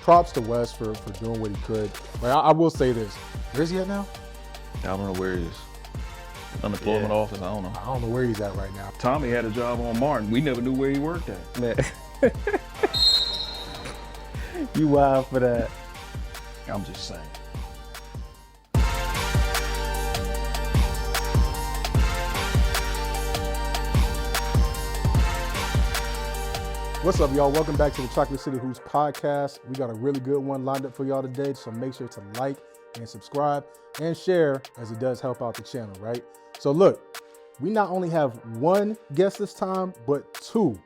props to Wes for doing what he could. But I will say this. Where's he at now? I don't know where he is. Unemployment office, I don't know. I don't know where he's at right now. Tommy had a job on Martin. We never knew where he worked at. Man. You wild for that. I'm just saying. What's up, y'all? Welcome back to the Chocolate City Hoops podcast. We got a really good one lined up for y'all today, so make sure to like and subscribe and share, as it does help out the channel, right? So look, we not only have one guest this time, but two.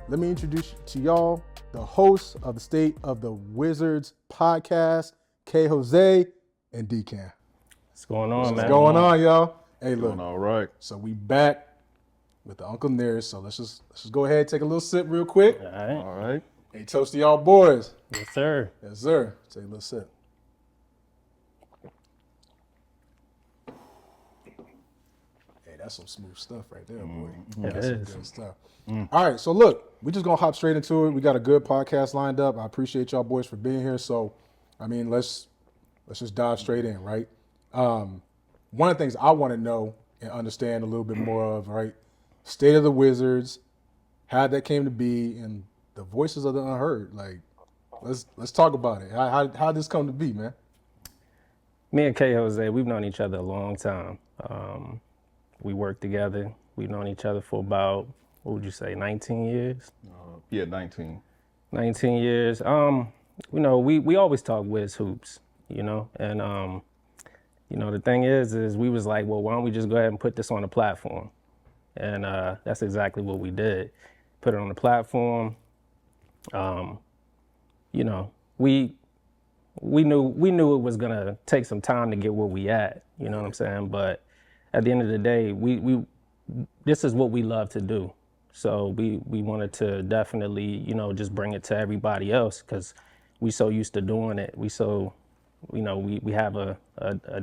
Let me introduce to y'all the hosts of the State of the Wizards podcast, K. Jose and Decan. What's going on, man? What's going on, y'all? Hey, look. Doing all right. So we back with the Uncle Nearest. So let's just go ahead and take a little sip real quick. All right. All right. Hey, toast to y'all boys. Yes, sir. Yes, sir. Take a little sip. Hey, that's some smooth stuff right there, boy. It That's some is. good stuff. All right, so look, we're just gonna hop straight into it. We got a good podcast lined up. I appreciate y'all boys for being here. So, I mean, let's just dive straight in, right? One of the things I want to know and understand a little bit more of, right? State of the Wizards, how that came to be, and the voices of the unheard. Like, let's talk about it. How did this come to be, man? Me and K. Jose, we've known each other a long time. We worked together. We've known each other for about, what would you say, 19 years? Yeah, 19. 19 years. You know, we always talk Wiz hoops, you know, and you know, the thing is we was like, well, why don't we just go ahead and put this on a platform? And that's exactly what we did. Put it on the platform. You know, we knew it was gonna take some time to get where we at. You know what I'm saying? But at the end of the day, we this is what we love to do. So we wanted to definitely, you know, just bring it to everybody else because we so used to doing it. We so, you know, we have a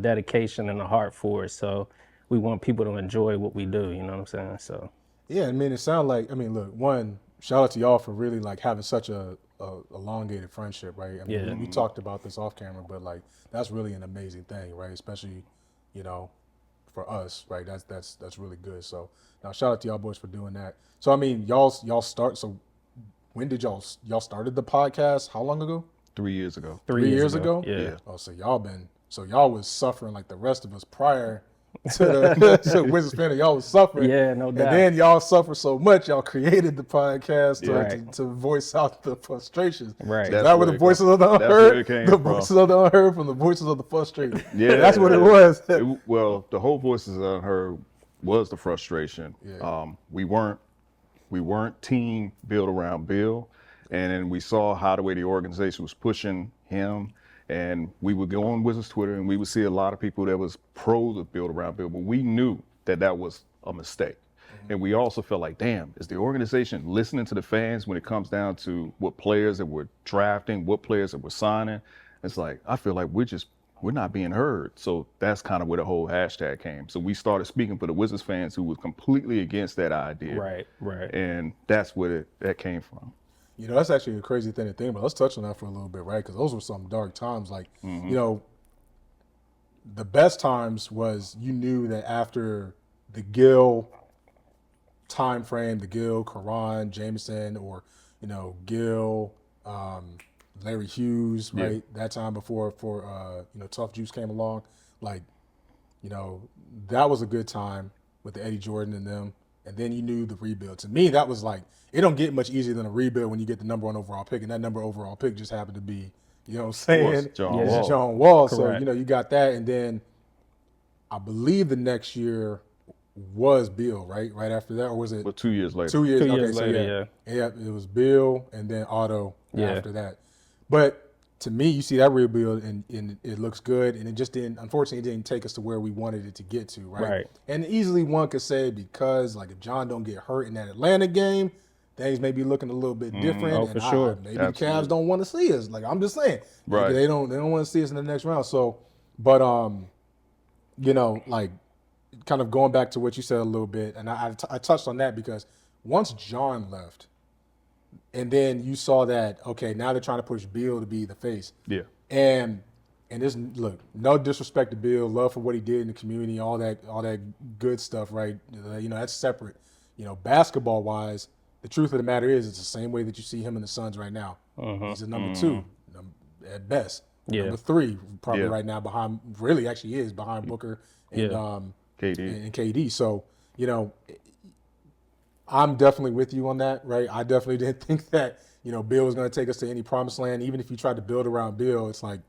dedication and a heart for it. So we want people to enjoy what we do. You know what I'm saying? So Yeah, I mean, it sounded like, I mean, look, one, shout out to y'all for really like having such a elongated friendship, right? I mean, Yeah. we talked about this off camera, but like that's really an amazing thing, right? Especially, you know, for us, right? That's really good. So now shout out to y'all boys for doing that. So I mean, y'all start. So when did y'all started the podcast? How long ago? 3 years ago. 3 years ago? Yeah. Oh, so y'all was suffering like the rest of us prior to the Wizards fan. Y'all was suffering. Yeah, no doubt. And then y'all suffered so much, y'all created the podcast Right. to voice out the frustrations. Right. So That's that were where the it voices of the That's unheard. where it came The from. voices of the unheard from the voices of the frustrated. Yeah, That's what it was. Well, the whole voices unheard was the frustration. Yeah. We weren't team built around Bill, and then we saw how the way the organization was pushing him, and we would go on Wizards Twitter and we would see a lot of people that was pros of build around Bill, but we knew that was a mistake. And we also felt like, damn, is the organization listening to the fans when it comes down to what players that we're drafting, what players that we're signing? It's like, I feel like we're not being heard. So that's kind of where the whole hashtag came. So we started speaking for the Wizards fans who was completely against that idea. Right. And that's where that came from. You know, that's actually a crazy thing to think about. Let's touch on that for a little bit, right? Because those were some dark times. Like, you know, the best times was you knew that after the Gill time frame, the Gill, Karan, Jameson, or, you know, Gill, Larry Hughes, right? Yeah. That time before you know, Tough Juice came along. Like, you know, that was a good time with the Eddie Jordan and them. And then you knew the rebuild. To me, that was like, it don't get much easier than a rebuild when you get the number one overall pick. And that number overall pick just happened to be, you know what I'm saying? John Yeah. Wall. John Wall. So, Correct. you know, you got that. And then I believe the next year was Bill, right? Right after that, or was it But 2 years later. 2 years? 2 years so later, yeah, it was Bill and then Otto Yeah. after that. But to me, you see that rebuild and it looks good, and it just unfortunately, it didn't take us to where we wanted it to get to, right? Right. And easily one could say because, like, if John don't get hurt in that Atlanta game, things may be looking a little bit different. Oh, and for sure. maybe the Cavs Absolutely. don't want to see us. Like, I'm just saying, Right. Like, they don't want to see us in the next round. So, but you know, like, kind of going back to what you said a little bit, and I touched on that because once John left, And then you saw that, okay, now they're trying to push Bill to be the face. Yeah. And this, look, no disrespect to Bill, love for what he did in the community, all that good stuff, right? That's separate. Basketball wise, the truth of the matter is, it's the same way that you see him in the Suns right now. He's a number two at best. Yeah. Number three, probably Yeah. right now behind Booker and KD. and KD. So, I'm definitely with you on that, right? I definitely didn't think that, Bill was going to take us to any promised land. Even if you tried to build around Bill, it's like,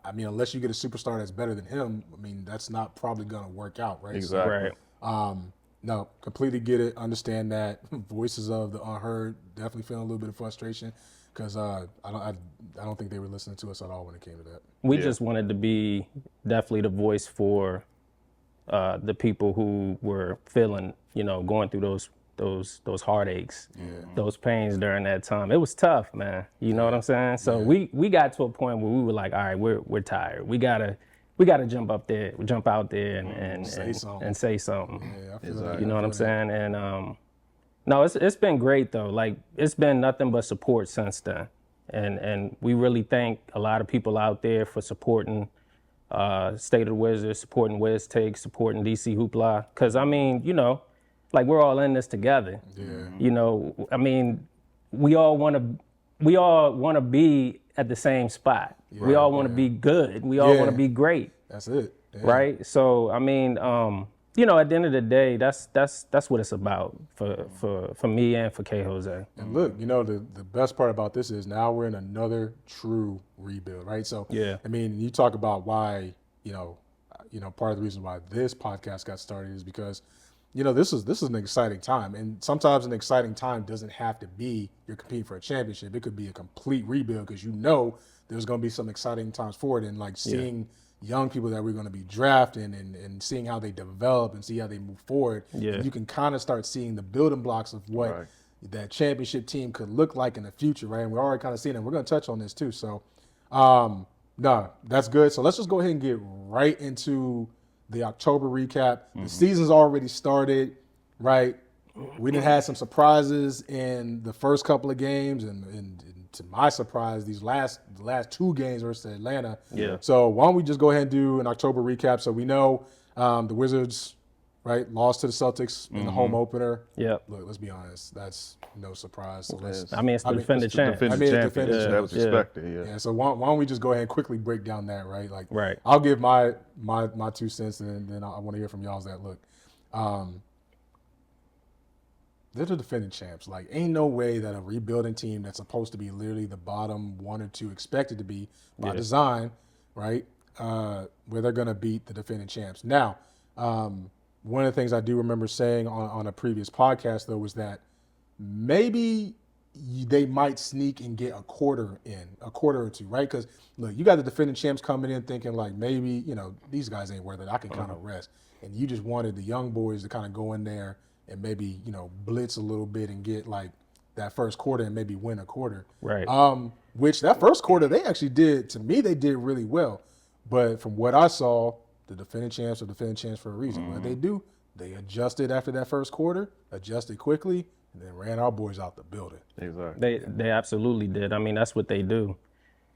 I mean, unless you get a superstar that's better than him, I mean, that's not probably going to work out, right? Exactly. Right. No, completely get it, understand that. Voices of the unheard, definitely feeling a little bit of frustration because I don't think they were listening to us at all when it came to that. We just wanted to be definitely the voice for the people who were feeling, going through those heartaches, those pains during that time. It was tough, man. You know what I'm saying? So we got to a point where we were like, all right, we're tired. We gotta jump out there and say something. Yeah, I feel Exactly. that. You know what I'm saying? And no, it's been great though. Like it's been nothing but support since then. And we really thank a lot of people out there for supporting State of the Wizards, supporting Wiz Take, supporting DC Hoopla. Cause I mean, like we're all in this together. Yeah. I mean, we all want to be at the same spot. We all want to be good. We all want to be great. That's it. Yeah. Right? So, I mean, at the end of the day, that's what it's about for me and for K. Jose. And look, the best part about this is now we're in another true rebuild, right? So, I mean, you talk about why, part of the reason why this podcast got started is because, this is an exciting time. And sometimes an exciting time doesn't have to be you're competing for a championship. It could be a complete rebuild because there's going to be some exciting times forward. And like seeing young people that we're going to be drafting and seeing how they develop and see how they move forward. Yeah. And you can kind of start seeing the building blocks of what that championship team could look like in the future, right? And we're already kind of seeing it. We're going to touch on this too. So, no, that's good. So let's just go ahead and get right into the October recap. The season's already started, right? We done had some surprises in the first couple of games, and to my surprise, the last two games versus Atlanta. Yeah. So why don't we just go ahead and do an October recap? So we know the Wizards, right, lost to the Celtics in the home opener. Yep. Look, let's be honest, that's no surprise. So let's. I mean, it's the defending champ. Defending champion. defending That was champ. expected. Yeah, so why don't we just go ahead and quickly break down that, right? Like, Right. I'll give my 2 cents, and then I want to hear from y'all's that look. They're the defending champs. Like, ain't no way that a rebuilding team that's supposed to be literally the bottom 1 or 2 expected to be by design, right? Where they're gonna beat the defending champs. Now, one of the things I do remember saying on a previous podcast though was that maybe they might sneak and get a quarter or two, right? Because look, you got the defending champs coming in thinking like maybe these guys ain't worth it. I can kind of rest, and you just wanted the young boys to kind of go in there and maybe blitz a little bit and get like that first quarter and maybe win a quarter. Right. Which that first quarter they actually did. To me, they did really well. But from what I saw, the defending champs are defending champs for a reason. What they do, they adjusted after that first quarter, adjusted quickly, and then ran our boys out the building. Exactly. They absolutely did. I mean, that's what they do,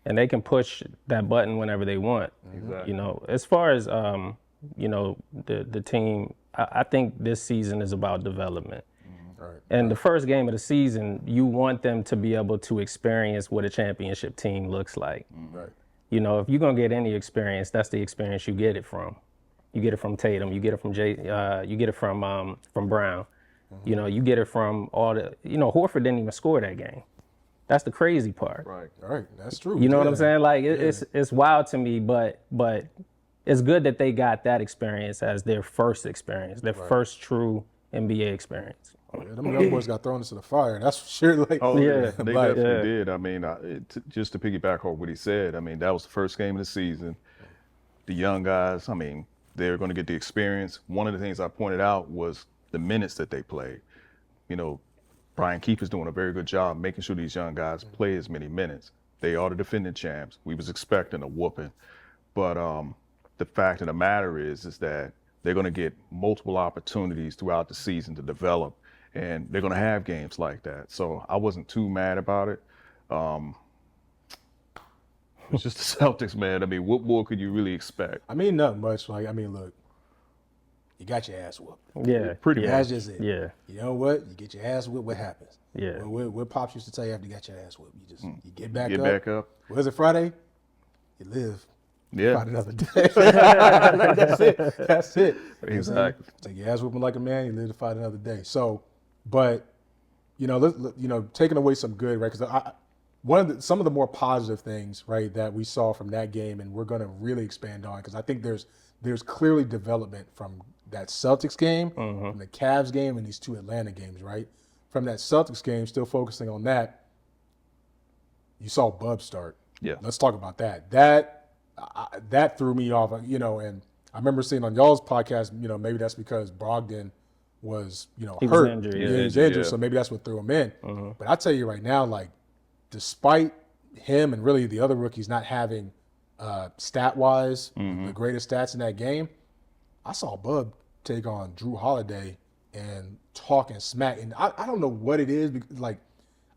and they can push that button whenever they want. Exactly. As far as the team, I think this season is about development. Right. And the first game of the season, you want them to be able to experience what a championship team looks like. Right. If you're gonna get any experience, that's the experience you get it from. You get it from Tatum. You get it from you get it from Brown. You get it from all the. Horford didn't even score that game. That's the crazy part. Right. All right. That's true. You know what I'm saying? Like it's wild to me, but it's good that they got that experience as their first experience, their first true NBA experience. Yeah, them young boys got thrown into the fire. That's for sure. Like, Yeah. They definitely did. I mean, just to piggyback on what he said, I mean, that was the first game of the season. The young guys, I mean, they're going to get the experience. One of the things I pointed out was the minutes that they played. Brian Keefe is doing a very good job making sure these young guys play as many minutes. They are the defending champs. We was expecting a whooping. But the fact of the matter is that they're going to get multiple opportunities throughout the season to develop. and they're going to have games like that. So I wasn't too mad about it. It's just the Celtics, man. I mean, what more could you really expect? I mean, not much. Like, I mean, look, you got your ass whooped. Yeah. Pretty yeah. much. That's just it. Yeah. You know what? You get your ass whooped. What happens? Yeah. What Pops used to tell you after you got your ass whooped, you just you get back Get up. back up. Was it Friday? You live. Yeah. Find another day. That's it. That's it. Exactly. Take your ass whooping like a man. You live to fight another day. So, but taking away some good, right? Because some of the more positive things, right, that we saw from that game, and we're going to really expand on, because I think there's clearly development from that Celtics game, from the Cavs game, and these two Atlanta games, right? From that Celtics game, still focusing on that, you saw Bub start. Yeah. Let's talk about that. That threw me off, and I remember seeing on y'all's podcast, maybe that's because Brogdon was, He hurt. was injured. Yeah, Yeah. he was injured, Yeah. so maybe that's what threw him in. But I tell you right now, like, despite him and really the other rookies not having stat-wise the greatest stats in that game, I saw Bub take on Drew Holiday and talking smack. And I don't know what it is, because, like,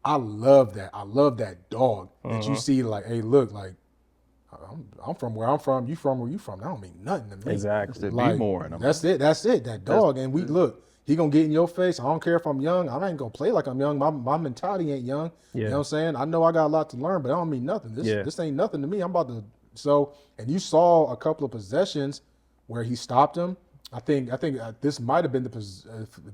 I love that. I love that dog that you see, like, hey, look, like, I'm from where I'm from. You from where you from. That don't mean nothing to me. Exactly. There be Like, more in them. That's it. That dog. And we look, he gonna get in your face. I don't care if I'm young. I ain't gonna play like I'm young. My mentality ain't young. Yeah. You know what I'm saying? I know I got a lot to learn, but I don't mean nothing. This ain't nothing to me. I'm about to and you saw a couple of possessions where he stopped him. I think this might have been this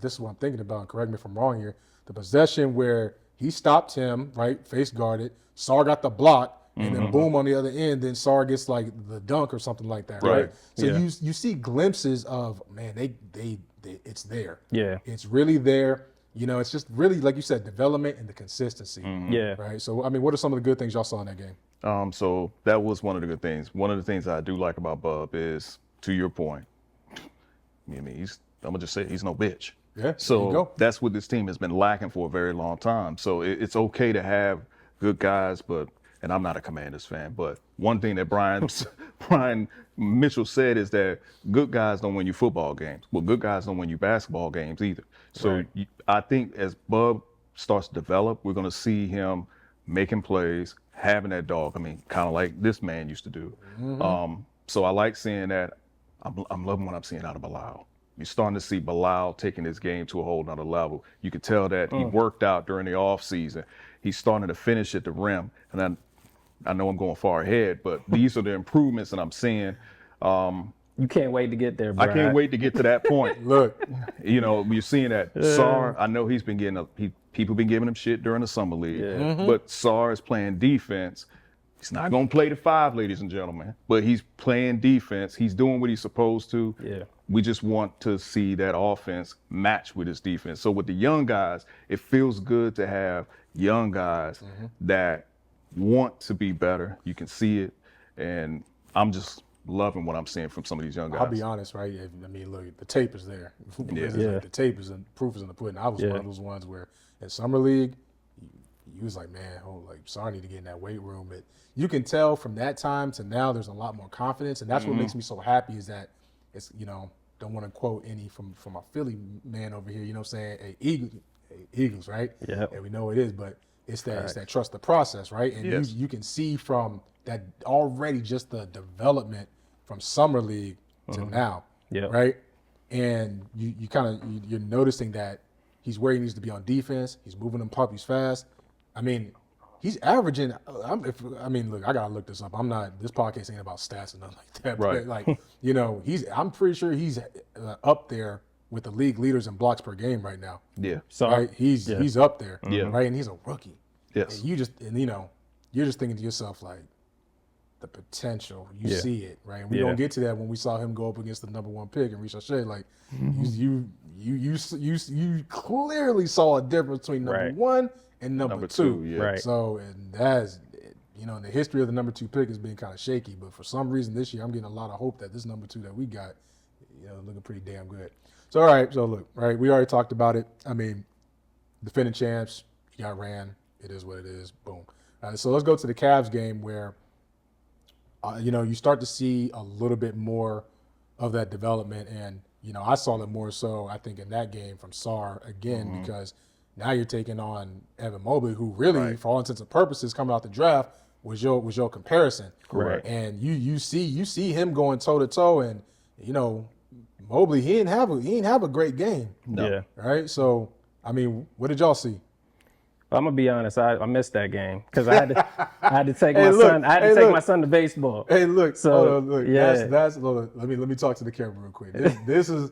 is what I'm thinking about. Correct me if I'm wrong here. The possession where he stopped him, right, face guarded. Sar got the block. And then boom on the other end, then Sar gets like the dunk or something like that, right? So Yeah. you see glimpses of, man, they it's there. Yeah. It's really there. It's just really, like you said, development and the consistency. Yeah. Right. So I mean, what are some of the good things y'all saw in that game? So that was one of the good things. One of the things I do like about Bub is, to your point, I mean, I'm gonna just say he's no bitch. Yeah. There you So go. that's what this team has been lacking for a very long time. So it's okay to have good guys, and I'm not a Commanders fan, but one thing that Brian Mitchell said is that good guys don't win you football games. Well, good guys don't win you basketball games either. So I think as Bub starts to develop, we're going to see him making plays, having that dog. I mean, kind of like this man used to do. So I like seeing that. I'm loving what I'm seeing out of Bilal. You're starting to see Bilal taking his game to a whole nother level. You could tell that he worked out during the off season. He's starting to finish at the rim. And I know I'm going far ahead, but these are the improvements that I'm seeing. You can't wait to get there, bro. I can't wait to get to that point. Look, We're seeing that Sar, I know he's been getting people been giving him shit during the summer league, but Sar is playing defense. He's not going to play the 5, ladies and gentlemen, but he's playing defense. He's doing what he's supposed to. Yeah. We just want to see that offense match with his defense. So with the young guys, it feels good to have young guys that want to be better. You can see it, and I'm just loving what I'm seeing from some of these young guys. I'll be honest, right? I mean, look, the tape is there. Yeah. The tape is proof is in the pudding. I was one of those ones where in summer league, you was like, man, Sar need to get in that weight room. But you can tell from that time to now, there's a lot more confidence, and that's what makes me so happy. Is that it's don't want to quote any from a Philly man over here. You know what I'm saying? Eagles, right? Yeah. And we know it is, but it's that trust the process, right? And Yes. you can see from that already just the development from summer league to now, right? And you're noticing that he's where he needs to be on defense. He's moving them puppies fast. I mean, he's averaging. Look, I gotta look this up. This podcast ain't about stats and nothing like that. Right. But I'm pretty sure he's up there with the league leaders in blocks per game right now. Yeah. So Right? He's up there. Yeah. Right? And he's a rookie. Yes. And you're just thinking to yourself, like, the potential. You see it, right? And we're gonna get to that when we saw him go up against the number 1 pick and Ricochet. Like, you clearly saw a difference between number 1 and number 2. Yeah. Right. So, and that's, in the history of the number 2 pick has been kind of shaky, but for some reason this year I'm getting a lot of hope that this number 2 that we got, looking pretty damn good. So, all right. So look, right, we already talked about it. I mean, defending champs, you got ran. It is what it is. Boom. So let's go to the Cavs game where, you start to see a little bit more of that development. And I saw it more so, I think, in that game from Sarr again, because now you're taking on Evan Mobley, who really, for all intents and purposes, coming out the draft, was your comparison. Correct. And you see him going toe to toe, and Mobley, he didn't have a great game. No. Yeah. Right? So, I mean, what did y'all see? I'm gonna be honest. I missed that game because I had to take my son. I had to take my son to baseball. Hey, look. So, hold on, look. yeah. That's hold on. Let me talk to the camera real quick. This is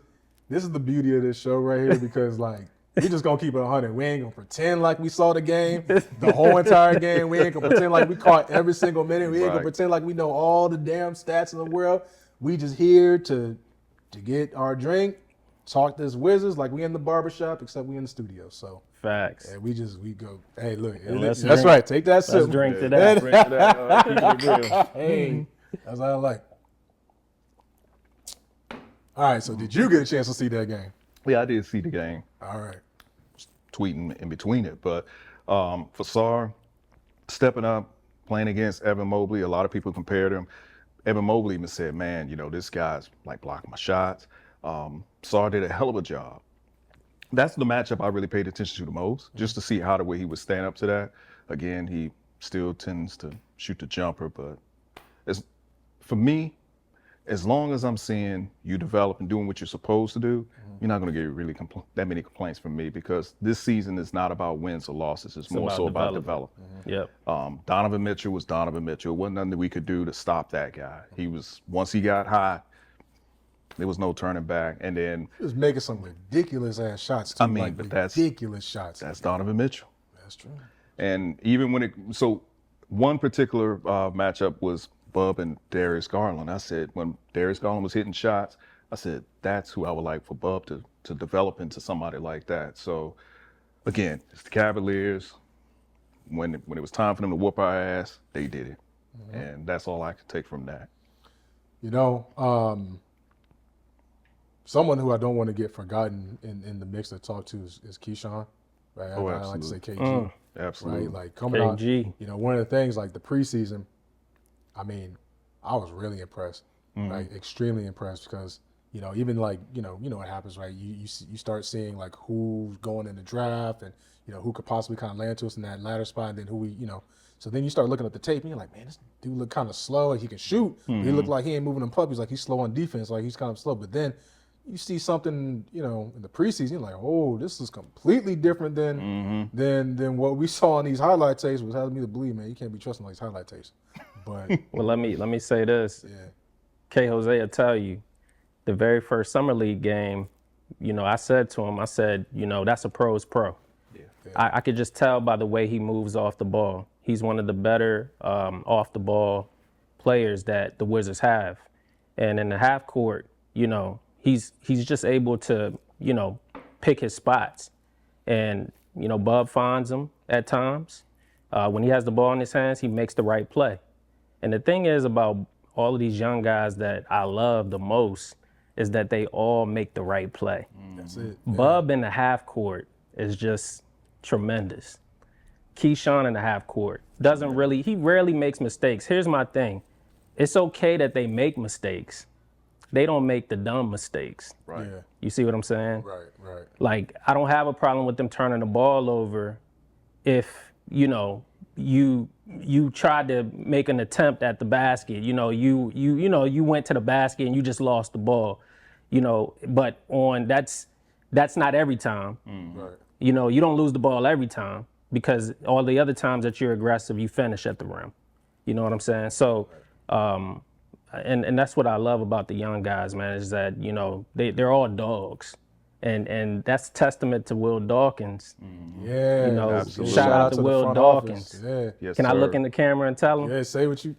the beauty of this show right here, because like we just gonna keep it 100. We ain't gonna pretend like we saw the game, the whole entire game. We ain't gonna pretend like we caught every single minute. We ain't gonna pretend like we know all the damn stats in the world. We just here to get our drink, talk this Wizards like we in the barbershop, except we in the studio. So. Facts. And we go, hey, look, let's that's drink. right. Take that sip. Let's drink to that. Drink to that, keep it real. Hey, that's what I like. All right, so did you get a chance to see that game? Yeah, I did see the game. All right. Tweeting in between it. But for Sarr, stepping up, playing against Evan Mobley, a lot of people compared him. Evan Mobley even said, man, this guy's like blocking my shots. Sarr did a hell of a job. That's the matchup I really paid attention to the most, just to see how the way he would stand up to that. Again, he still tends to shoot the jumper, but for me, as long as I'm seeing you develop and doing what you're supposed to do, you're not going to get really that many complaints from me, because this season is not about wins or losses. It's more so about development. Yep. Donovan Mitchell was Donovan Mitchell. It wasn't nothing that we could do to stop that guy. Once he got hot, there was no turning back. And then He was making some ridiculous ass shots too. but that's ridiculous shots. That's Donovan Mitchell. That's true. And even so one particular matchup was Bub and Darius Garland. I said, when Darius Garland was hitting shots, I said, that's who I would like for Bub to develop into somebody like that. So again, it's the Cavaliers. When it was time for them to whoop our ass, they did it. And that's all I could take from that. Someone who I don't want to get forgotten in the mix to talk to is Keyshawn, right? Oh, I like to say absolutely. KG, Absolutely. right? Like coming KG. out, one of the things like the preseason, I mean, I was really impressed, right? Extremely impressed, because even like what happens, right? You start seeing like who's going in the draft, and who could possibly kind of land to us in that latter spot, and then who So then you start looking at the tape, and you're like, man, this dude look kind of slow. Like he can shoot, but he looked like he ain't moving in puppies. Like he's slow on defense. Like he's kind of slow. But then you see something, in the preseason, you're like, oh, this is completely different than what we saw in these highlight tapes, which has me to believe, man, you can't be trusting these highlight tapes. But Well, let me say this. yeah, K. Jose will tell you, the very first summer league game, I said to him, that's a pro's pro. Yeah. I could just tell by the way he moves off the ball. He's one of the better off the ball players that the Wizards have. And in the half court, he's just able to, pick his spots. And, Bub finds him at times. When he has the ball in his hands, he makes the right play. And the thing is about all of these young guys that I love the most is that they all make the right play. that's it. Bub in the half court is just tremendous. Keyshawn in the half court he rarely makes mistakes. Here's my thing. It's okay that they make mistakes. They don't make the dumb mistakes. Right. Yeah, You see what I'm saying? right. Like, I don't have a problem with them turning the ball over if, you tried to make an attempt at the basket. You went to the basket and you just lost the ball. But that's not every time. Right. You don't lose the ball every time, because all the other times that you're aggressive, you finish at the rim. You know what I'm saying? So, and that's what I love about the young guys, man, is that, they're all dogs. And that's testament to Will Dawkins. Yeah. absolutely. Shout out to the Will front Dawkins. office. Yeah. Yes, Can I sir. look in the camera and tell him? Yeah, say what you.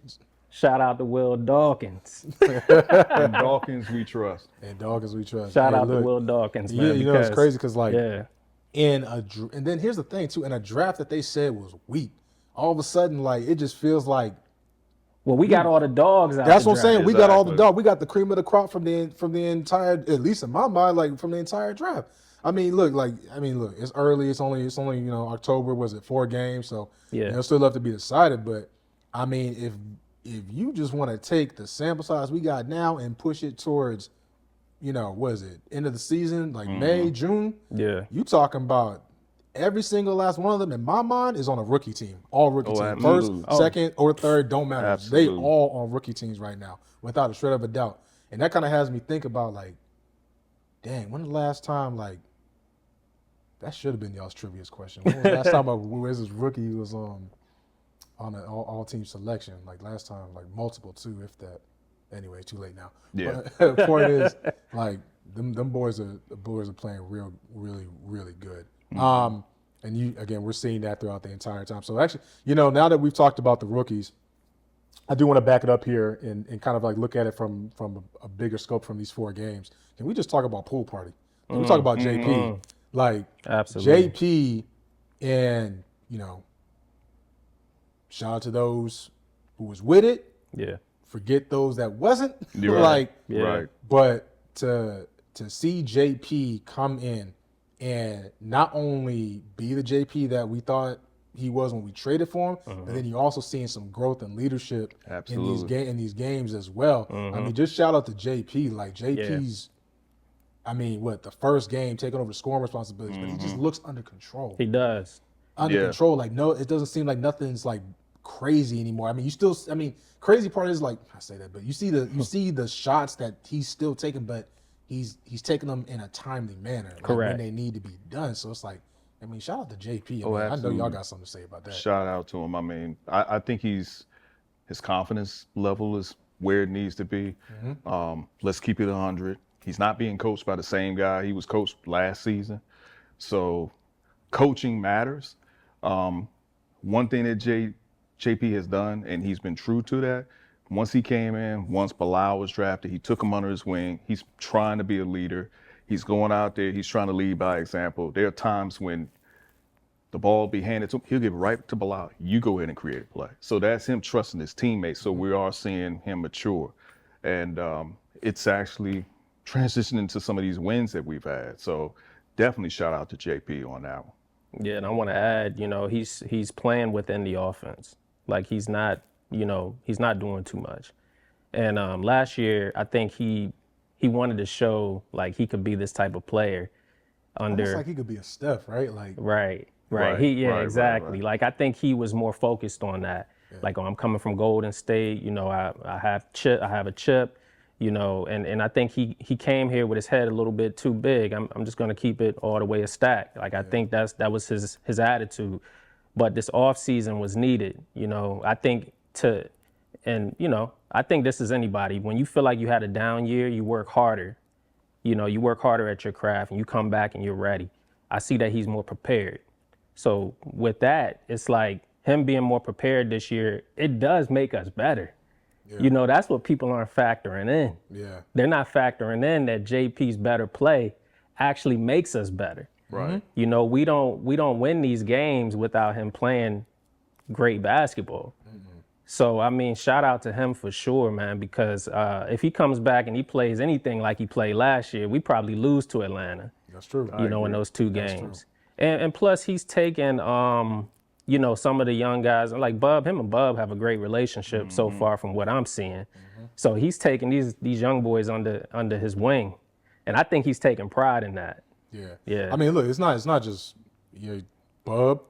Shout out to Will Dawkins. And Dawkins we trust. And Dawkins we trust. Shout Hey, out to look, Will Dawkins, Yeah, man. it's because- crazy because like Yeah. and then here's the thing too, in a draft that they said was weak, all of a sudden like it just feels like Well, we got all the dogs out. that's the what I'm saying. draft. We got all the Exactly. dog. We got the cream of the crop from the entire, at least in my mind, like from the entire draft. Look, it's early. It's only October. Was it 4 games? So Yeah. it's still left to be decided. But I mean, if you just want to take the sample size we got now and push it towards, what is it, end of the season, like May, June. Yeah. You talking about every single last one of them, in my mind, is on a rookie team. All rookie team. absolutely. First, second, or third, don't matter. Absolutely. They all on rookie teams right now, without a shred of a doubt. And that kind of has me think about, like, dang, when the last time, like, that should have been y'all's trivia question. When was the last time a Wizards rookie was on an all-team selection? Like, last time, like, multiple, too, if that. Anyway, too late now. Yeah. But the point is, like, them boys are playing really, really good. And we're seeing that throughout the entire time. So actually, now that we've talked about the rookies, I do want to back it up here and kind of like look at it from a bigger scope from these 4 games. Can we just talk about Poole Party? Can we talk about JP? Like, Absolutely. JP, and shout out to those who was with it. Yeah. Forget those that wasn't. You're like, right. But to see JP come in and not only be the JP that we thought he was when we traded for him, but then you're also seeing some growth and leadership in these games as well. I mean, just shout out to JP. Like, JP's, the first game taking over scoring responsibilities, but he just looks under control. He does. Under control. Like, no, it doesn't seem like nothing's like crazy anymore. I mean, crazy part is, like, I say that, but you see the shots that he's still taking, but he's taking them in a timely manner, like, correct, when they need to be done. So it's like, shout out to JP. I know y'all got something to say about that. Shout out to him. I mean, I think his confidence level is where it needs to be. Let's keep it 100. He's not being coached by the same guy he was coached last season. So coaching matters. One thing that JP has done, and he's been true to that, once he came in, once Bilal was drafted, he took him under his wing. He's trying to be a leader. He's going out there. He's trying to lead by example. There are times when the ball will be handed to him. He'll give it right to Bilal. You go ahead and create a play. So that's him trusting his teammates. So we are seeing him mature. And it's actually transitioning to some of these wins that we've had. So definitely shout out to JP on that one. Yeah, and I want to add, he's playing within the offense. Like, he's not doing too much. And last year, I think he wanted to show, like, he could be this type of player Almost like he could be a Steph, right? Like, right. Exactly. Right. Like, I think he was more focused on that. Yeah. Like, I'm coming from Golden State, I have a chip, and I think he came here with his head a little bit too big. I'm just going to keep it all the way a stack. Like, I think that was his attitude. But this off season was needed, I think I think this is anybody. When you feel like you had a down year, you work harder. You work harder at your craft and you come back and you're ready. I see that he's more prepared. So with that, it's like him being more prepared this year, it does make us better. Yeah. That's what people aren't factoring in. Yeah. They're not factoring in that JP's better play actually makes us better. Right. We don't win these games without him playing great basketball. So, shout out to him for sure, man, because if he comes back and he plays anything like he played last year, we probably lose to Atlanta. That's true. In those 2 games. And plus, he's taken, some of the young guys, like Bub, him and Bub have a great relationship so far from what I'm seeing. So he's taking these young boys under his wing. And I think he's taking pride in that. Yeah. I mean, look, it's not just Bub.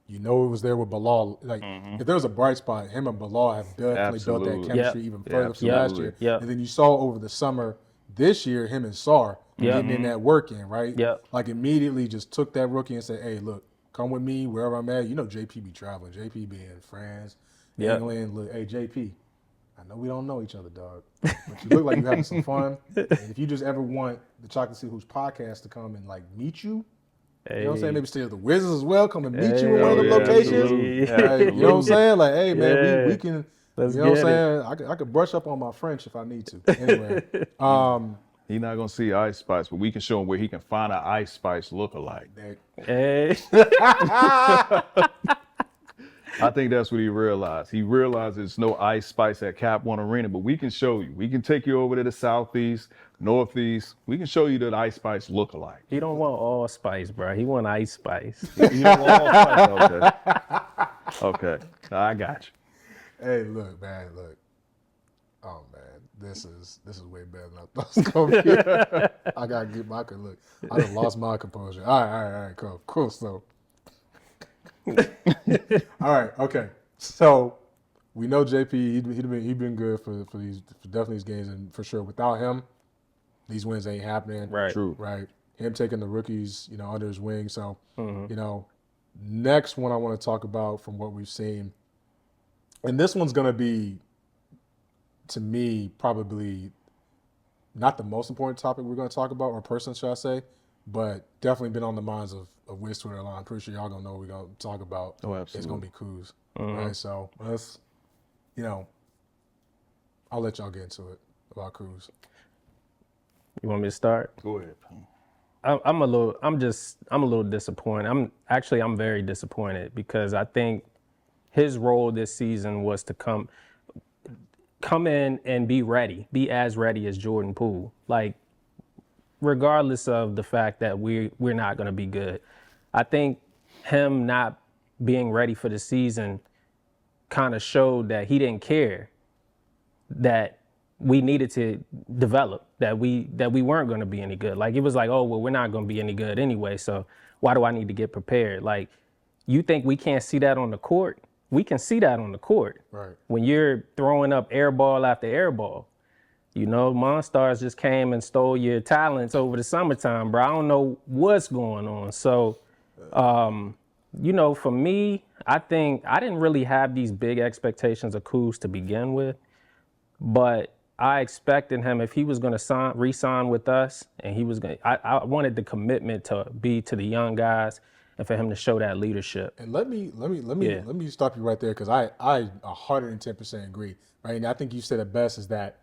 It was there with Bilal. Like, if there's a bright spot, him and Bilal have definitely built that chemistry even further from last year. Yep. And then you saw over the summer this year, him and Sar getting in that work in, right? Yep. Like, immediately just took that rookie and said, hey, look, come with me wherever I'm at. JP be traveling. JP be in France, England. Look, hey, JP, I know we don't know each other, dog, but you look like you're having some fun. And if you just ever want the Chocolate City Hoops podcast to come and, like, meet you, you know what I'm saying? Maybe stay at the Wizards as well. Come and meet you in one of the locations. You know what I'm saying? Like, hey, man, we can, Let's you know what I'm saying? I could brush up on my French if I need to. Anyway. He's not going to see Ice Spice, but we can show him where he can find an Ice Spice lookalike. Hey. I think that's what he realized. He realized there's no Ice Spice at Cap One Arena, but we can show you. We can take you over to the Southeast, Northeast. We can show you that Ice Spice lookalike. He don't want all spice, bro. He want Ice Spice. You don't want all Spice? Okay. I got you. Hey, look, man, look. Oh, man. This is way better than I thought it was gonna be. I gotta get my look. I done lost my composure. All right, cool. So, all right, okay. So we know JP. He'd been good for definitely these games, and for sure without him, these wins ain't happening. Right. True. Right. Him taking the rookies, under his wing. So, next one I want to talk about from what we've seen, and this one's gonna be, to me, probably not the most important topic we're going to talk about, or person, should I say, but definitely been on the minds of Wiz Twitter line. I'm pretty sure y'all going to know what we're going to talk about. Oh, absolutely. It's going to be Kuz. Right? So let's, I'll let y'all get into it about Kuz. You want me to start? Go ahead. I'm a little disappointed. I'm very disappointed because I think his role this season was to come in and be as ready as Jordan Poole. Like, regardless of the fact that we're not going to be good. I think him not being ready for the season kind of showed that he didn't care that we needed to develop, that we weren't going to be any good. Like, it was like, oh, well, we're not going to be any good anyway, so why do I need to get prepared? Like, you think we can't see that on the court? We can see that on the court. Right. When you're throwing up air ball after air ball. Monstars just came and stole your talents over the summertime, bro. I don't know what's going on. So, for me, I think I didn't really have these big expectations of Kuz to begin with, but I expected him, if he was going to re-sign with us, and I wanted the commitment to be to the young guys and for him to show that leadership. And let me stop you right there, because I 110% agree. Right, and I think you said it best, is that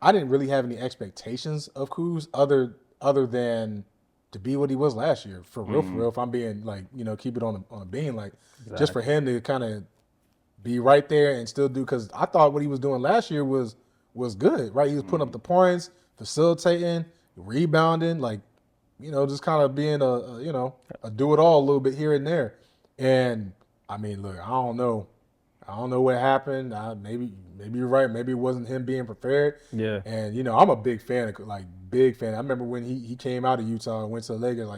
I didn't really have any expectations of Kuz other than to be what he was last year. For real. If I'm being keep it on a beam, just for him to kind of be right there and still do, because I thought what he was doing last year was good. Right, he was putting up the points, facilitating, rebounding, just kind of being a do it all a little bit here and there. And I mean, look, I don't know what happened. Maybe you're right. Maybe it wasn't him being prepared. Yeah. And I'm a big fan big fan. I remember when he came out of Utah and went to the Lakers,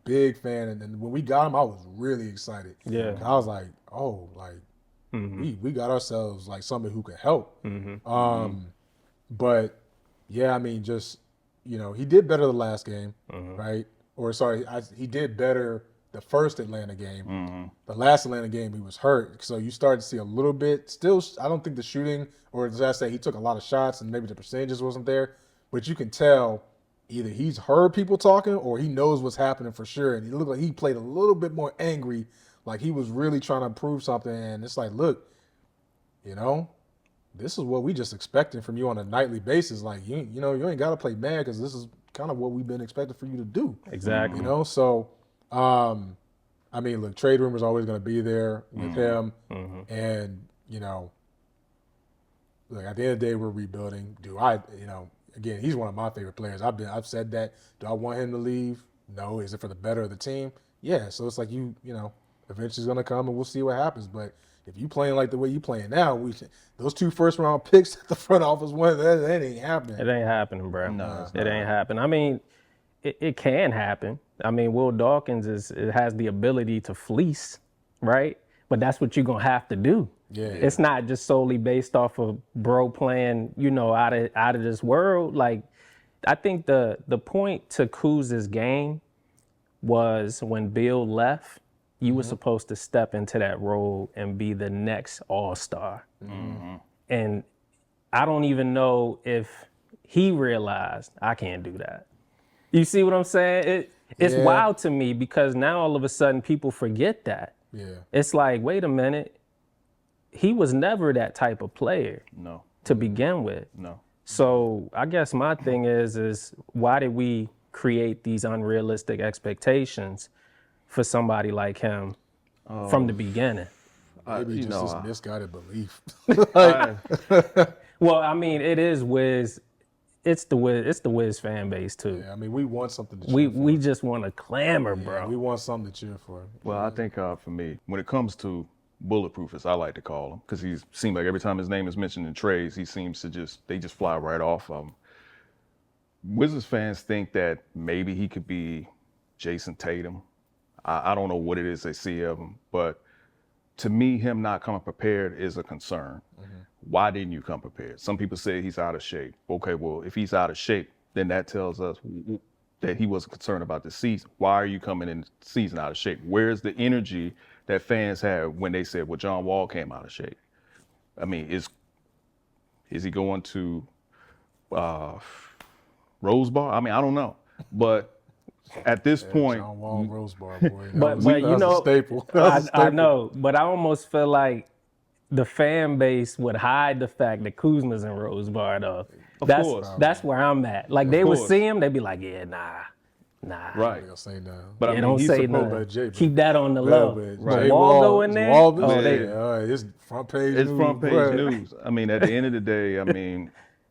big fan. And then when we got him, I was really excited. Yeah. I was like, oh, we got ourselves somebody who could help. But yeah, I mean, just he did better the last game, right? Or sorry, he did better the first Atlanta game. The last Atlanta game, he was hurt. So you started to see a little bit. Still, I don't think the shooting, or as I say, he took a lot of shots and maybe the percentages wasn't there. But you can tell either he's heard people talking or he knows what's happening for sure. And he looked like he played a little bit more angry, like he was really trying to prove something. And it's like, look, this is what we just expecting from you on a nightly basis. Like, you ain't got to play mad, because this is kind of what we've been expecting for you to do. Exactly. So, I mean, look, trade rumors always going to be there with him. And, look, at the end of the day, we're rebuilding. Again, he's one of my favorite players. I've said that. Do I want him to leave? No. Is it for the better of the team? Yeah. So it's like, eventually it's going to come and we'll see what happens. But if you playing like the way you playing now, those 2 first-round picks at the front office, that ain't happening. It ain't happening, bro. No, it ain't happening. I mean, it can happen. I mean, Will Dawkins has the ability to fleece, right? But that's what you're going to have to do. Yeah. It's not just solely based off of bro playing, out of this world. Like, I think the point to Kuz's game was when Bill left, you were supposed to step into that role and be the next all-star. And I don't even know if he realized I can't do that. You see what I'm saying? It's wild to me, because now all of a sudden people forget that. Yeah. It's like, wait a minute. He was never that type of player. No. To begin with. No. So I guess my thing is why did we create these unrealistic expectations for somebody like him from the beginning? Maybe just this misguided belief. Well, I mean, it is Wiz. It's the Wiz fan base too. Yeah, I mean, we want something to cheer for. We just want to clamor, bro. We want something to cheer for. Well, I think for me, when it comes to bulletproof, as I like to call him, because he seems like every time his name is mentioned in trades, he seems to they just fly right off of him. Wizards fans think that maybe he could be Jason Tatum. I don't know what it is they see of him, but to me, him not coming prepared is a concern. Why didn't you come prepared? Some people say he's out of shape. Okay, well, if he's out of shape, then that tells us that he wasn't concerned about the season. Why are you coming in the season out of shape? Where's the energy that fans had when they said, well, John Wall came out of shape? I mean, is he going to Rose Bar? I mean, I don't know. But at this point, John Wall, Rose Bar, boy. But that you was know, a staple. I know, but I almost feel like the fan base would hide the fact that Kuzma's in Rose Bar, though. Of course. That's where I'm at. Like, they would course. see him, they'd be like, yeah, nah. Right. Don't say nothing. But I Yeah, mean, don't he's say supposed- nothing. Jay, Keep that on the Yeah, low. but But Jay Wall go in there? Wall, Oh, yeah, they, all right, it's front page It's news. front page bruh. news. I mean, at the end of the day, I mean,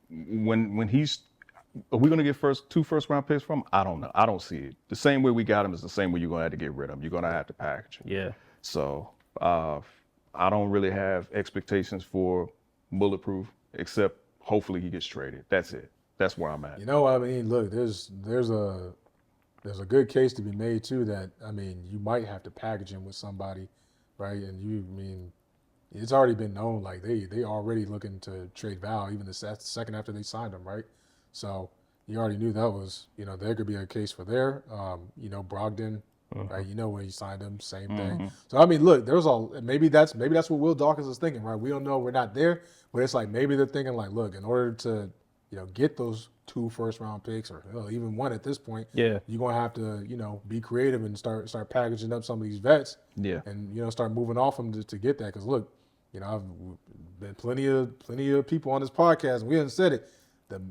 when are we going to get two first round picks from him? I don't know. I don't see it. The same way we got him is the same way you're going to have to get rid of him. You're going to have to package him. yeah. So I don't really have expectations for bulletproof, except hopefully he gets traded. That's it. That's where I'm at. You know, I mean, look, there's a good case to be made too that, I mean, you might have to package him with somebody, right? And it's already been known, like they already looking to trade Val even the second after they signed him, right? So you already knew that was, there could be a case for there. Brogdon, right? When you signed him, same thing. So I mean, look, maybe that's what Will Dawkins is thinking, right? We don't know, we're not there, but it's like maybe they're thinking like, look, in order to get those 2 first-round picks or even 1 at this point, Yeah. you're gonna have to be creative and start packaging up some of these vets, Yeah. and start moving off them to get that. Because look, I've been plenty of people on this podcast, and we haven't said it. The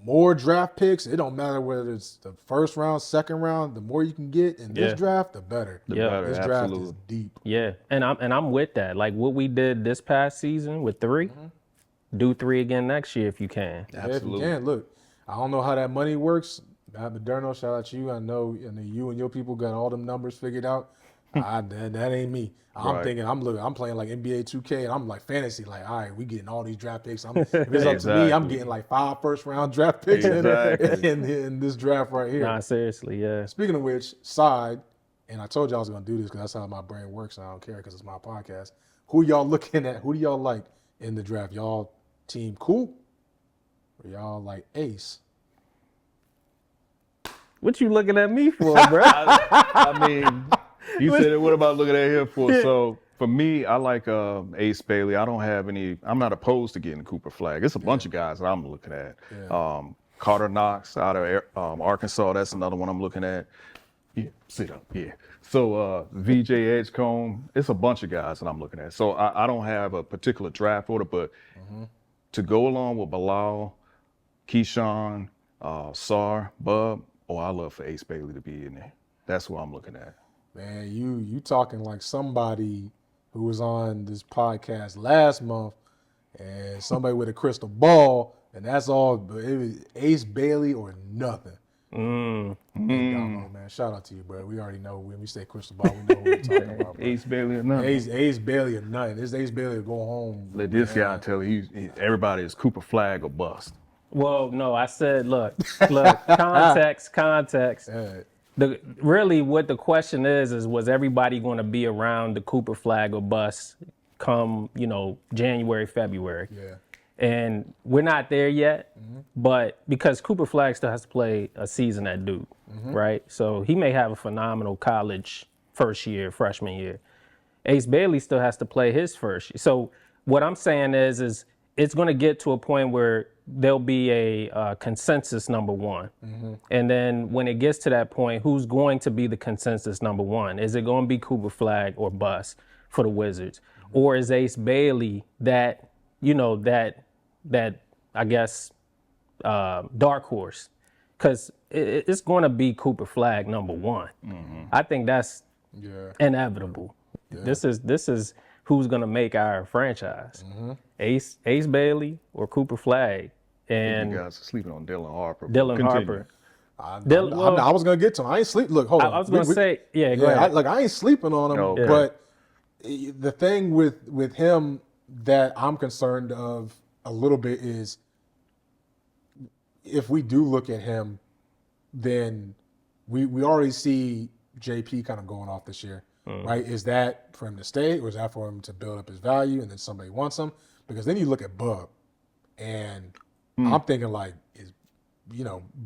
more draft picks, it don't matter whether it's the first round, second round. The more you can get in this draft, the better. The Yeah. better, This draft absolutely. is deep. Yeah. And I'm with that. Like what we did this past season with 3, do 3 again next year if you can. Absolutely. Yeah, if you can. Look, I don't know how that money works. Matt Moderno, shout out to you. I know you and your people got all them numbers figured out. That ain't me. I'm Right. thinking, I'm playing like NBA 2K, and I'm like fantasy, like, all right, we getting all these draft picks. If it's up to me, I'm Exactly. getting like 5 first-round draft picks Exactly. in this draft right here. Nah, seriously, yeah. Speaking of which, side, and I told you I was going to do this because that's how my brain works, and I don't care because it's my podcast. Who y'all looking at? Who do y'all like in the draft? Y'all team Cool or y'all like Ace? What you looking at me for, bro? I mean, you said it. What about looking at him for? So for me, I like Ace Bailey. I'm not opposed to getting Cooper Flag. It's a bunch of guys that I'm looking at. Yeah. Carter Knox out of Arkansas. That's another one I'm looking at. Yeah, sit up. Yeah. So VJ Edgecombe. It's a bunch of guys that I'm looking at. So I don't have a particular draft order, but to go along with Bilal, Keyshawn, Sar, Bub. Oh, I love for Ace Bailey to be in there. That's what I'm looking at. Man, you talking like somebody who was on this podcast last month, and somebody with a crystal ball, and that's all. But it was Ace Bailey or nothing. Don't know, man. Shout out to you, bro. We already know when we say crystal ball, we know what we're talking about. Bro. Ace Bailey or nothing. Ace Bailey or nothing. This Ace Bailey will go home. Let this guy tell you, everybody is Cooper Flag or bust. Well, no, I said, look, context. Yeah. Really what the question is was everybody going to be around the Cooper Flag or bust come, January, February? Yeah. And we're not there yet, but because Cooper Flag still has to play a season at Duke, right? So he may have a phenomenal college freshman year. Ace Bailey still has to play his first year. So what I'm saying is it's going to get to a point where there'll be a consensus number 1. And then when it gets to that point, who's going to be the consensus number 1? Is it going to be Cooper Flag or bust for the Wizards? Or is Ace Bailey that I guess dark horse? Because it's going to be Cooper Flag number 1. I think that's inevitable. This is who's going to make our franchise. Ace Bailey or Cooper Flag. And You guys are sleeping on Dylan Harper. Dylan Continue. Harper. I was gonna get to him. I ain't sleep. Look, hold on. I was going to say, go ahead. I ain't sleeping on him, Okay. but the thing with him that I'm concerned of a little bit is if we do look at him, then we already see JP kind of going off this year, right? Is that for him to stay, or is that for him to build up his value and then somebody wants him? Because then you look at Bub, and I'm thinking like,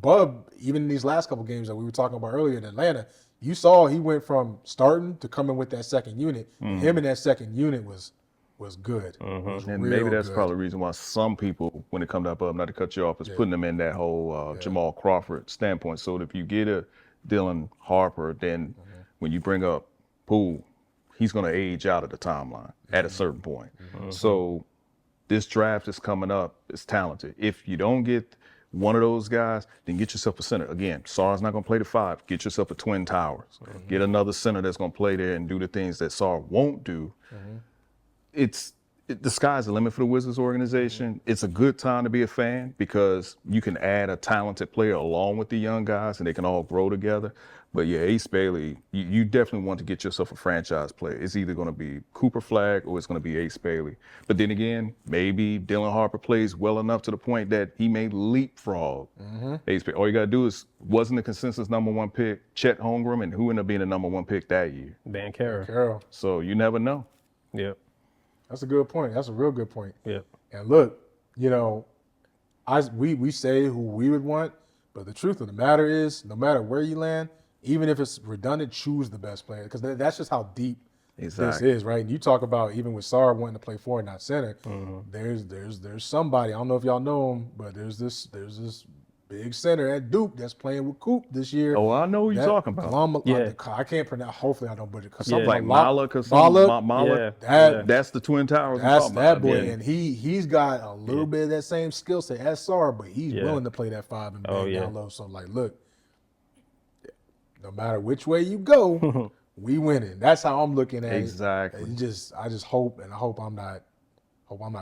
Bub, even in these last couple games that we were talking about earlier in Atlanta, you saw he went from starting to coming with that second unit. Him in that second unit was good. Was And real maybe that's good. probably the reason why some people, when it comes to Bub, not to cut you off, is putting them in that whole Jamal Crawford standpoint. So if you get a Dylan Harper, then when you bring up Poole, he's going to age out of the timeline at a certain point. So this draft is coming up. It's talented. If you don't get one of those guys, then get yourself a center. Again, Sarr's not going to play the 5. Get yourself a Twin Towers. Get another center that's going to play there and do the things that Sarr won't do. The sky's the limit for the Wizards organization. It's a good time to be a fan because you can add a talented player along with the young guys and they can all grow together. But yeah, Ace Bailey, you definitely want to get yourself a franchise player. It's either going to be Cooper Flagg or it's going to be Ace Bailey. But then again, maybe Dylan Harper plays well enough to the point that he may leapfrog Ace Bailey. All you got to do is, wasn't the consensus #1 pick Chet Holmgren, and who ended up being the #1 pick that year? Dan Carroll. Carroll. So you never know. Yep. That's a good point. That's a real good point. Yep. And look, we say who we would want, but the truth of the matter is, no matter where you land, even if it's redundant, choose the best player because that's just how deep this is, right? And you talk about even with Sarr wanting to play forward, not center. There's somebody, I don't know if y'all know him, but there's this big center at Duke that's playing with Coop this year. Oh, I know who you're talking about. I can't pronounce. Hopefully, I don't butcher. Something like Malak or something. Malak. That's the Twin Towers. That's that boy, and he's got a little bit of that same skill set as Sarr, but he's willing to play that 5 and bang down low. So like, look, no matter which way you go, we winning. That's how I'm looking at it. Exactly. I just hope, and I hope I'm not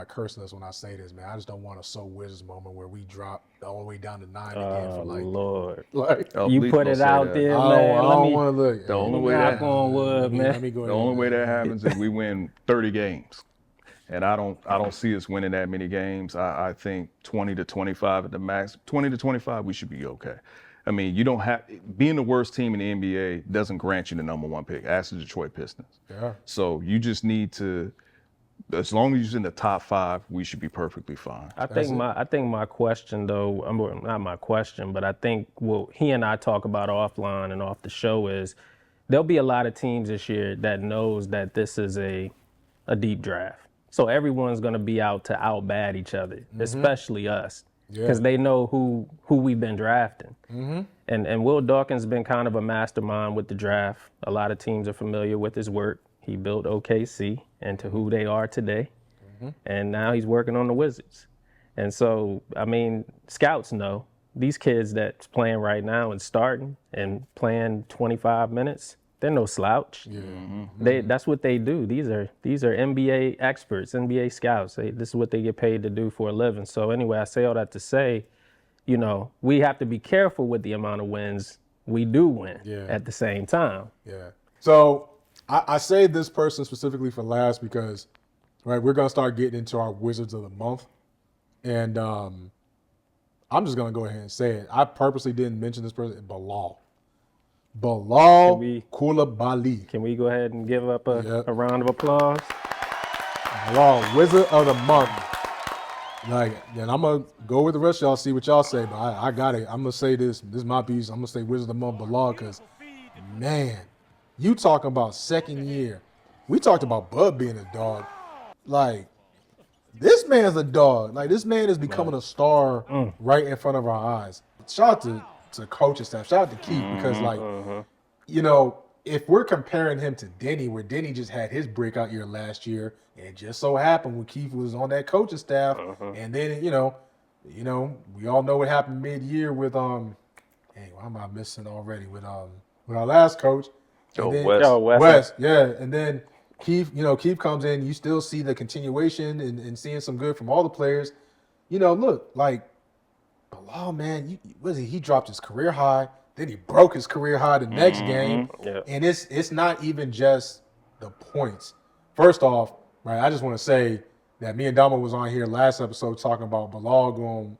cursing us when I say this, man. I just don't want a So Wizards moment where we drop all the way down to 9 again for like. Lord. Like, you put it out there, man. I don't want to look. The only way knock on wood, man. The only way that happens is we win 30 games. And I don't see us winning that many games. I think 20 to 25 at the max. 20 to 25, we should be okay. I mean, you don't have being the worst team in the NBA doesn't grant you the #1 pick. Ask the Detroit Pistons. Yeah. So you just need to, as long as you're in the top 5, we should be perfectly fine. I think my question though, not my question, but I think what he and I talk about offline and off the show is there'll be a lot of teams this year that knows that this is a deep draft. So everyone's going to be out to out-bat each other, especially us, because they know who we've been drafting. And Will Dawkins has been kind of a mastermind with the draft. A lot of teams are familiar with his work. He built OKC into who they are today, and now he's working on the Wizards. And so, I mean, scouts know these kids that's playing right now and starting and playing 25 minutes, they're no slouch. That's what they do. These are NBA experts, NBA scouts. This is what they get paid to do for a living. So anyway, I say all that to say, we have to be careful with the amount of wins we do win at the same time. Yeah. So I saved this person specifically for last because, right, we're gonna start getting into our Wizards of the Month, and I'm just gonna go ahead and say it. I purposely didn't mention this person, Bilal Coulibaly. Can we go ahead and give up a round of applause? Bilal, Wizard of the Month. Like, and I'm gonna go with the rest of y'all, see what y'all say, but I got it. I'm gonna say this. This is my piece. I'm gonna say Wizard of the Month, Bilal, because man, you talking about second year. We talked about Bud being a dog. Like, this man's a dog. Like, this man is becoming a star right in front of our eyes. Shout out to coaching staff. Shout out to Keith because, like, if we're comparing him to Denny, where Denny just had his breakout year last year, and it just so happened when Keith was on that coaching staff, and then we all know what happened mid-year with why am I missing already with our last coach? West. Yeah, and then Keith comes in. You still see the continuation and seeing some good from all the players. Look, like, Bilal, man, he dropped his career high, then he broke his career high the next game. And it's not even just the points, first off, right, I just want to say that me and Damo was on here last episode talking about Bilal going,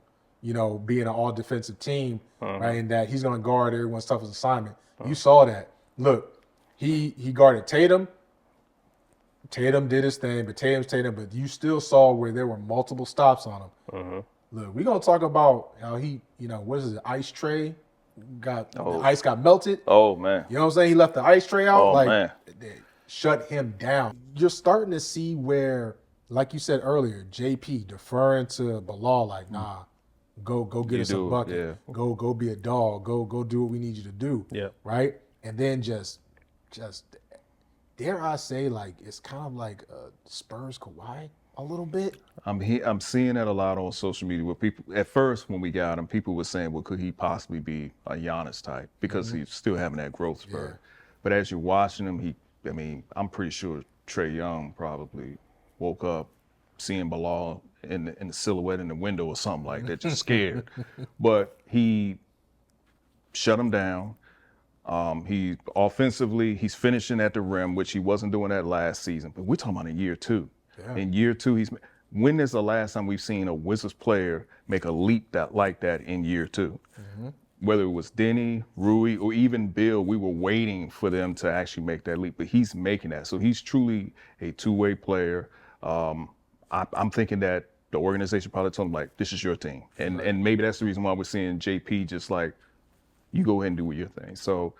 being an all-defensive team, right, and that he's going to guard everyone's toughest assignment. You saw that. Look, he guarded Tatum. Tatum did his thing, but but you still saw where there were multiple stops on him. Look, we're going to talk about how he, what is it, ice tray? The ice got melted. Oh, man. You know what I'm saying? He left the ice tray out. Oh, man. They shut him down. You're starting to see where, like you said earlier, JP deferring to Bilal, like, nah, go get us a bucket. Yeah. Go be a dog. Go do what we need you to do. Yeah. Right? And then just dare I say, like, it's kind of like Spurs Kawhi a little bit. I'm seeing that a lot on social media where people, at first when we got him, people were saying, well, could he possibly be a Giannis type? Because he's still having that growth spurt. Yeah. But as you're watching him, I'm pretty sure Trae Young probably woke up seeing Bilal in the silhouette in the window or something like that, just scared. But he shut him down. He offensively, he's finishing at the rim, which he wasn't doing that last season. But we're talking about in year 2. Yeah. In year 2, when is the last time we've seen a Wizards player make a leap like that in year 2? Whether it was Denny, Rui, or even Bill, we were waiting for them to actually make that leap, but he's making that. So he's truly a two-way player. I'm thinking that the organization probably told him, like, this is your team. And maybe that's the reason why we're seeing JP just like, you go ahead and do your thing. So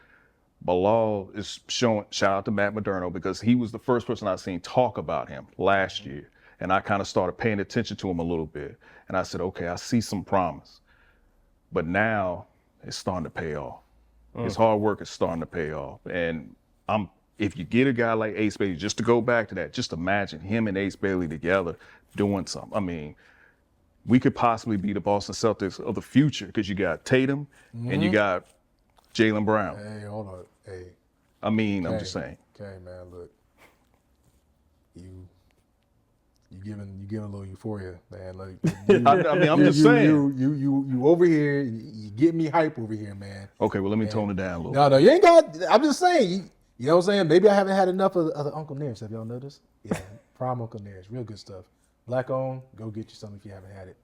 Bilal is showing, shout out to Matt Moderno, because he was the first person I've seen talk about him last year. And I kind of started paying attention to him a little bit. And I said, okay, I see some promise. But now it's starting to pay off. His hard work is starting to pay off. And if you get a guy like Ace Bailey, just to go back to that, just imagine him and Ace Bailey together doing something. I mean, we could possibly be the Boston Celtics of the future, because you got Tatum and you got Jaylen Brown. Hey, hold on. Hey. I'm just saying. Okay, man, look. You giving a little euphoria, man. Like, I'm just saying. You over here, you get me hype over here, man. Okay, well, let me tone it down a little. No, you ain't got. I'm just saying. You know what I'm saying? Maybe I haven't had enough of the Uncle Nearest. Have y'all noticed? Yeah, Prime Uncle Nearest, real good stuff. Black owned, go get you some if you haven't had it.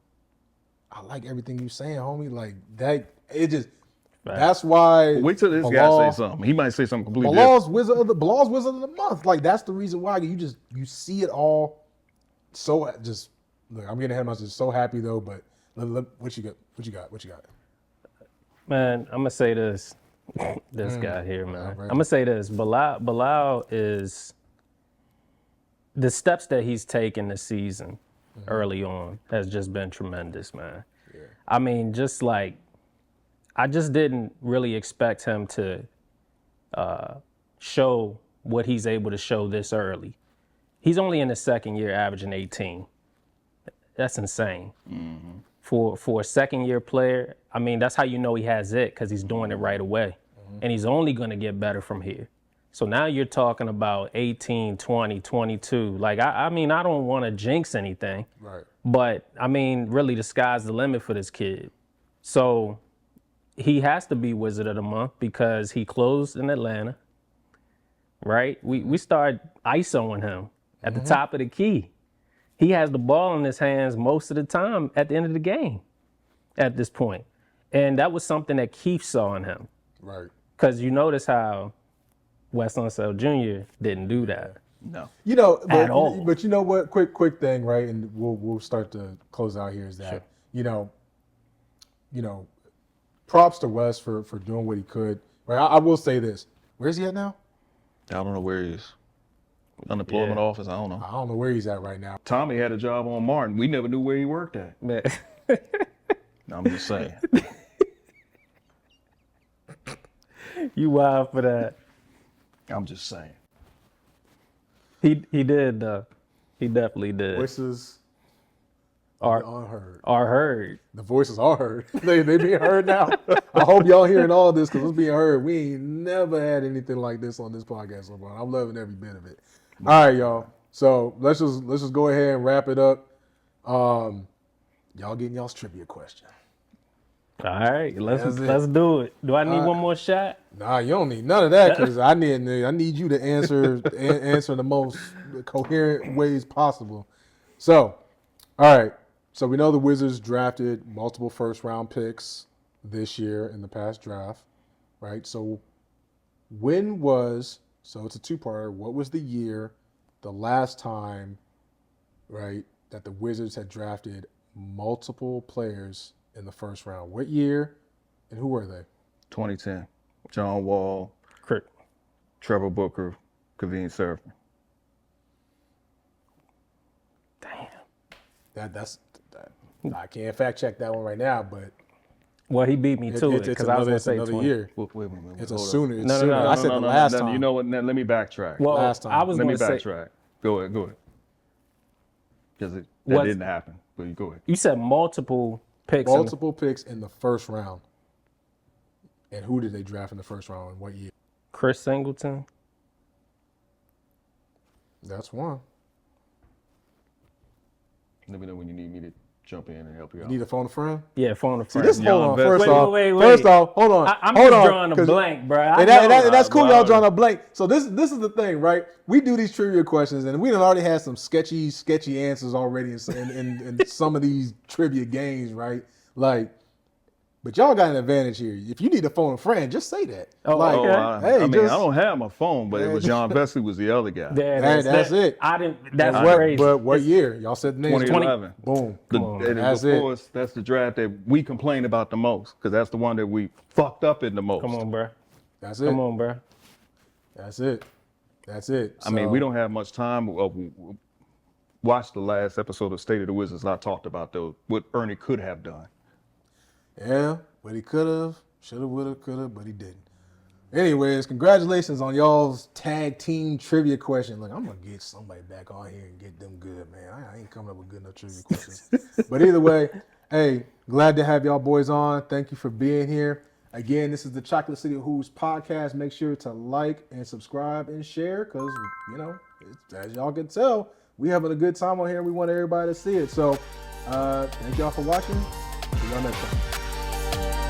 I like everything you saying, homie. Like that, it just. Right. That's why. Well, wait till this guy say something. He might say something completely different. Bilal's Wizard of the Month. Like, that's the reason why you see it all. So just look, I'm getting ahead of myself. So happy though, but what you got? What you got? Man, I'm gonna say this. This guy here, man. I'm gonna say this. Bilal is the steps that he's taken this season early on has just been tremendous, man. Yeah. I mean, just like I just didn't really expect him to show what he's able to show this early. He's only in his second year averaging 18. That's insane. For a second-year player, I mean, that's how you know he has it, because he's doing it right away. And he's only going to get better from here. So now you're talking about 18, 20, 22. Like, I mean, I don't want to jinx anything. Right. But, I mean, really, the sky's the limit for this kid. So he has to be Wizard of the Month because he closed in Atlanta, right? We started ISOing him at the top of the key. He has the ball in his hands most of the time at the end of the game at this point. And that was something that Keith saw in him. Right. Because you notice how Wes Unseld Jr. didn't do that. No. At all. But you know what? Quick thing, right? And we'll start to close out here is that, props to Wes for doing what he could. Right. I will say this. Where's he at now? I don't know where he is. Unemployment office, I don't know. I don't know where he's at right now. Tommy had a job on Martin. We never knew where he worked at. Man. I'm just saying. You wild for that. I'm just saying. He did, though. He definitely did. Voices are unheard. Are heard. The voices are heard. They being heard now. I hope y'all hearing all this because it's being heard. We ain't never had anything like this on this podcast so far. I'm loving every bit of it. All right, y'all. So let's just go ahead and wrap it up. Y'all getting y'all's trivia question. All right, let's That's it. let's do it. Do I need one more shot? Nah, you don't need none of that because I need you to answer the most coherent ways possible. So, all right. So we know the Wizards drafted multiple first round picks this year in the past draft, right? So so it's a two-parter. What was the year, the last time, right, that the Wizards had drafted multiple players in the first round? What year and who were they? 2010. John Wall, Correct. Trevor Booker, Kaveen Surfer. Damn. That's I can't fact check that one right now, but Well, he beat me to it because I was gonna say another 20. year. Wait a minute. It's hold a up. sooner. It's No, sooner. no, I said the last time. You know what? Now, let me backtrack. Well, Last time. I was Let me gonna say backtrack. Go ahead. Because that What's- didn't happen. But you go ahead. you said multiple picks. Multiple picks in the first round. And who did they draft in the first round and what year? Chris Singleton. That's one. Let me know when you need me to jump in and help you out. Need a phone a friend? Yeah, phone a See, friend. this hold on. Young First vet. off, Wait. first off, hold on. I'm hold just on, drawing a 'cause- blank, bro. And that's cool. Bro. Y'all drawing a blank. So this is the thing, right? We do these trivia questions, and we done already had some sketchy answers already in some of these trivia games, right? Like, but y'all got an advantage here. If you need a phone a friend, just say that. Oh, like, okay. I don't have my phone, but it was Hey. John Vesley was the other guy. That's it. I didn't. That's What, crazy. but what year? Y'all said the name. 2011. Boom. And That's of it. course, that's the draft that we complain about the most because that's the one that we fucked up in the most. Come on, bro. That's it. Come on, bro. That's it. That's it. I mean, So- we don't have much time. Watch the last episode of State of the Wizards. And I talked about what Ernie could have done. Yeah, but he could have, should have, would have, could have, but he didn't. Anyways, congratulations on y'all's tag team trivia question. Look, I'm going to get somebody back on here and get them good, man. I ain't coming up with good enough trivia questions. But either way, hey, glad to have y'all boys on. Thank you for being here. Again, this is the Chocolate City Hoops podcast. Make sure to like and subscribe and share because, as y'all can tell, we having a good time on here. We want everybody to see it. So thank y'all for watching. See y'all next time.